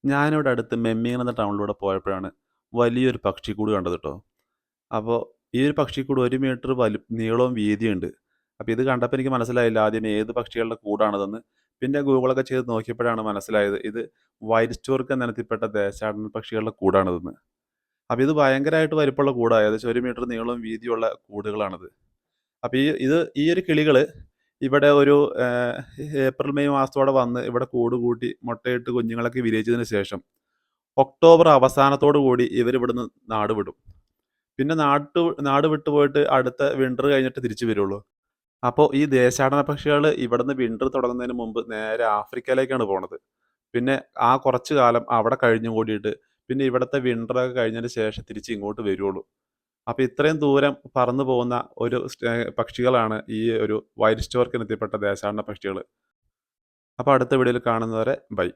ഞാനിവിടെ അടുത്ത് മെമ്മിങ് എന്ന ടൗണിലൂടെ പോയപ്പോഴാണ് വലിയൊരു പക്ഷിക്കൂട് കണ്ടത് ട്ടോ. അപ്പോൾ ഈ ഒരു പക്ഷിക്കൂട് 1 മീറ്റർ നീളവും വീതിയുണ്ട്. അപ്പോൾ ഇത് കണ്ടപ്പോൾ എനിക്ക് മനസ്സിലായില്ല ആദ്യം ഏത് പക്ഷികളുടെ കൂടാണിതെന്ന്. പിന്നെ ഗൂഗിളൊക്കെ ചെയ്ത് നോക്കിയപ്പോഴാണ് മനസ്സിലായത് ഇത് വൈറ്റ് സ്റ്റോർക്ക് എന്ന ഇനത്തിൽപ്പെട്ട ദേശാടന പക്ഷികളുടെ കൂടാണിതെന്ന്. അപ്പോൾ ഇത് ഭയങ്കരമായിട്ട് വലിപ്പമുള്ള കൂടാ. ഏകദേശം 1 മീറ്റർ നീളവും വീതിയുള്ള കൂടുകളാണിത്. അപ്പോൾ ഈ ഒരു കിളികള് ഇവിടെ ഒരു ഏപ്രിൽ, മെയ് മാസത്തോടെ വന്ന് ഇവിടെ കൂട് കൂട്ടി മുട്ടയിട്ട് കുഞ്ഞുങ്ങളൊക്കെ വിരിയിച്ചതിന് ശേഷം ഒക്ടോബർ അവസാനത്തോടു കൂടി ഇവരിവിടുന്ന് നാട് വിടും. പിന്നെ നാട് വിട്ടു പോയിട്ട് അടുത്ത വിന്റർ കഴിഞ്ഞിട്ട് തിരിച്ചു വരുള്ളൂ. അപ്പോൾ ഈ ദേശാടന പക്ഷികള് ഇവിടുന്ന് വിന്റർ തുടങ്ങുന്നതിന് മുമ്പ് നേരെ ആഫ്രിക്കയിലേക്കാണ് പോണത്. പിന്നെ ആ കുറച്ച് കാലം അവിടെ കഴിഞ്ഞും കൂടിയിട്ട് പിന്നെ ഇവിടുത്തെ വിന്ററൊക്കെ കഴിഞ്ഞതിന് ശേഷം തിരിച്ച് ഇങ്ങോട്ട് വരുള്ളൂ. അപ്പോൾ ഇത്രയും ദൂരം പറന്നു പോകുന്ന ഒരു പക്ഷികളാണ് ഈ ഒരു വൈറ്റ് സ്റ്റോർക്ക് ഇനത്തിൽപ്പെട്ട ദേശാടന പക്ഷികള്. അപ്പോൾ അടുത്ത വീഡിയോയിൽ കാണുന്നവരെ ബൈ.